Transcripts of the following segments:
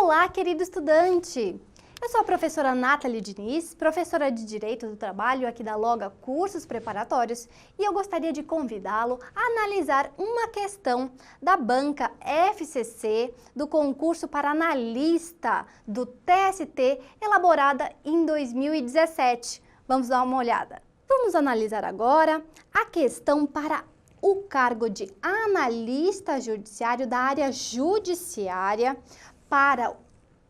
Olá, querido estudante! Eu sou a professora Nathalie Diniz, professora de Direito do Trabalho aqui da Loga Cursos Preparatórios, e eu gostaria de convidá-lo a analisar uma questão da banca FCC do concurso para analista do TST, elaborada em 2017. Vamos dar uma olhada. Vamos analisar agora a questão para o cargo de analista judiciário da área judiciária para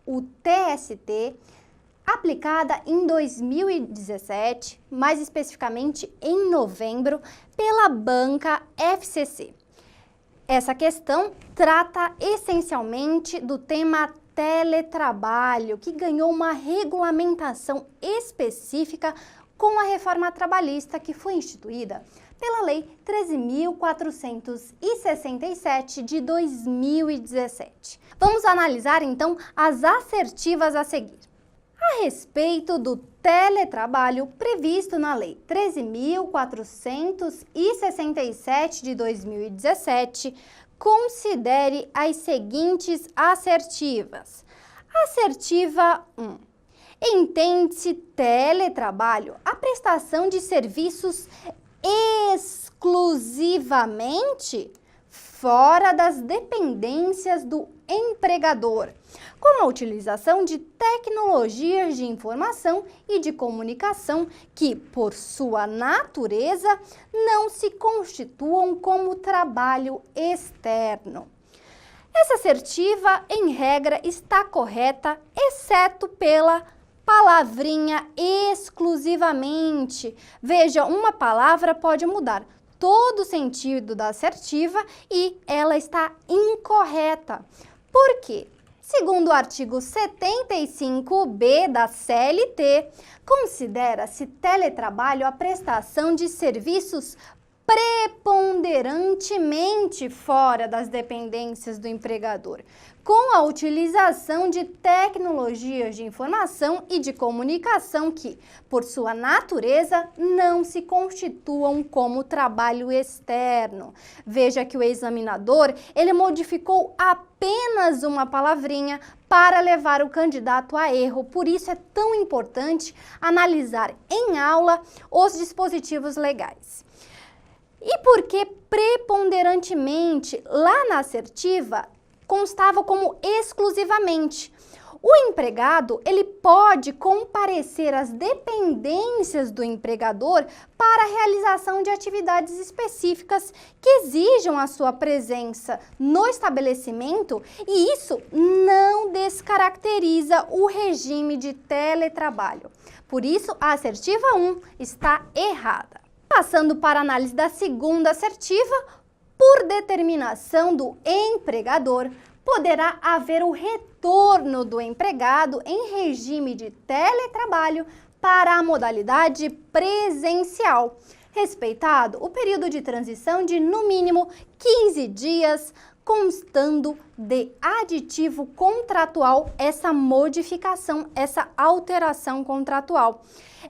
o TST, aplicada em 2017, mais especificamente em novembro, pela banca FCC. Essa questão trata essencialmente do tema teletrabalho, que ganhou uma regulamentação específica com a reforma trabalhista que foi instituída pela Lei 13.467 de 2017. Vamos analisar então as assertivas a seguir. A respeito do teletrabalho previsto na Lei 13.467 de 2017, considere as seguintes assertivas. Assertiva 1. Entende-se teletrabalho a prestação de serviços exclusivamente fora das dependências do empregador, com a utilização de tecnologias de informação e de comunicação que, por sua natureza, não se constituam como trabalho externo. Essa assertiva, em regra, está correta, exceto pela palavrinha exclusivamente. Veja, uma palavra pode mudar todo o sentido da assertiva e ela está incorreta. Por quê? Segundo o artigo 75b da CLT, considera-se teletrabalho a prestação de serviços preponderantemente fora das dependências do empregador, com a utilização de tecnologias de informação e de comunicação que, por sua natureza, não se constituam como trabalho externo. Veja que o examinador, ele modificou apenas uma palavrinha para levar o candidato a erro. Por isso é tão importante analisar em aula os dispositivos legais. E por que preponderantemente? Lá na assertiva constava como exclusivamente. O empregado, ele pode comparecer às dependências do empregador para a realização de atividades específicas que exijam a sua presença no estabelecimento, e isso não descaracteriza o regime de teletrabalho. Por isso, a assertiva 1 está errada. Passando para a análise da segunda assertiva, por determinação do empregador, poderá haver o retorno do empregado em regime de teletrabalho para a modalidade presencial, respeitado o período de transição de, no mínimo, 15 dias, constando de aditivo contratual essa modificação, essa alteração contratual.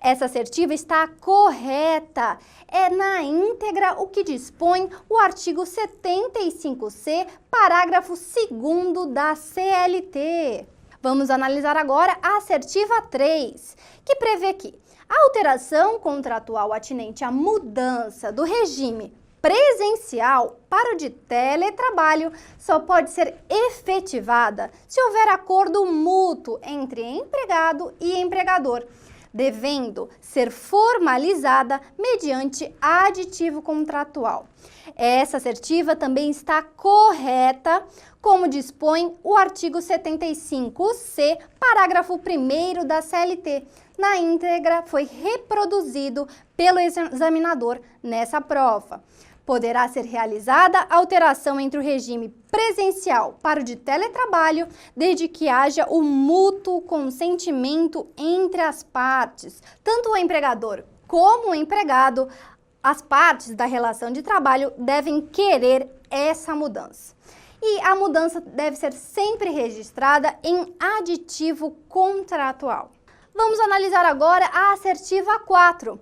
Essa assertiva está correta, é na íntegra o que dispõe o artigo 75C, parágrafo 2º da CLT. Vamos analisar agora a assertiva 3, que prevê que a alteração contratual atinente à mudança do regime presencial para o de teletrabalho só pode ser efetivada se houver acordo mútuo entre empregado e empregador, devendo ser formalizada mediante aditivo contratual. Essa assertiva também está correta, como dispõe o artigo 75C, parágrafo 1º da CLT. Na íntegra, foi reproduzido pelo examinador nessa prova. Poderá ser realizada alteração entre o regime presencial para o de teletrabalho, desde que haja o mútuo consentimento entre as partes, tanto o empregador como o empregado. As partes da relação de trabalho devem querer essa mudança. E a mudança deve ser sempre registrada em aditivo contratual. Vamos analisar agora a assertiva 4.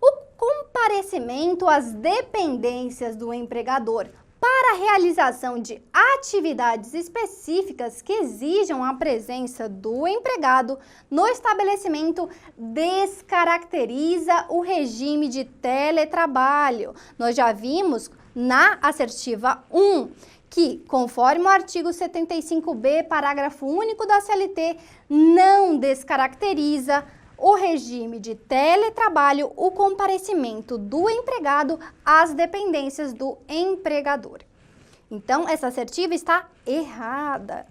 O comparecimento às dependências do empregador Para a realização de atividades específicas que exijam a presença do empregado no estabelecimento, descaracteriza o regime de teletrabalho. Nós já vimos na assertiva 1 que, conforme o artigo 75b, parágrafo único da CLT, não descaracteriza o regime de teletrabalho o comparecimento do empregado às dependências do empregador. Então, essa assertiva está errada.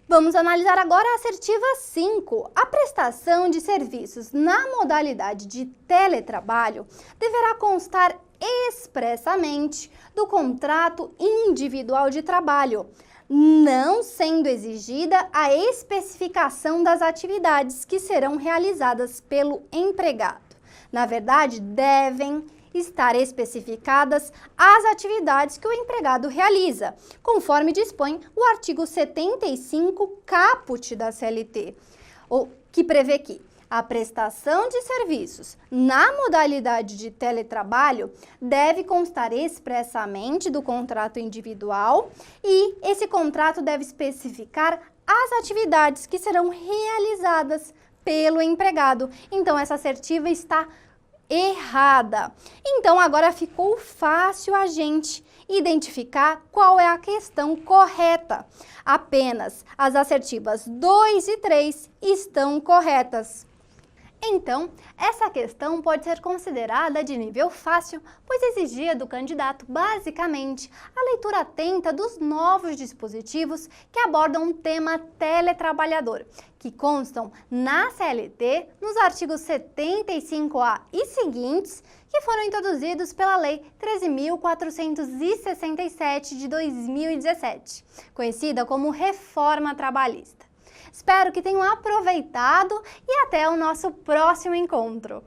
Vamos analisar agora a assertiva 5. A prestação de serviços na modalidade de teletrabalho deverá constar expressamente do contrato individual de trabalho, não sendo exigida a especificação das atividades que serão realizadas pelo empregado. Na verdade, devem estar especificadas as atividades que o empregado realiza, conforme dispõe o artigo 75 caput da CLT, que prevê que a prestação de serviços na modalidade de teletrabalho deve constar expressamente do contrato individual e esse contrato deve especificar as atividades que serão realizadas pelo empregado. Então, essa assertiva está errada. Então, agora ficou fácil a gente identificar qual é a questão correta. Apenas as assertivas 2 e 3 estão corretas. Então, essa questão pode ser considerada de nível fácil, pois exigia do candidato, basicamente, a leitura atenta dos novos dispositivos que abordam o tema teletrabalhador, que constam na CLT, nos artigos 75A e seguintes, que foram introduzidos pela Lei 13.467 de 2017, conhecida como Reforma Trabalhista. Espero que tenham aproveitado e até o nosso próximo encontro!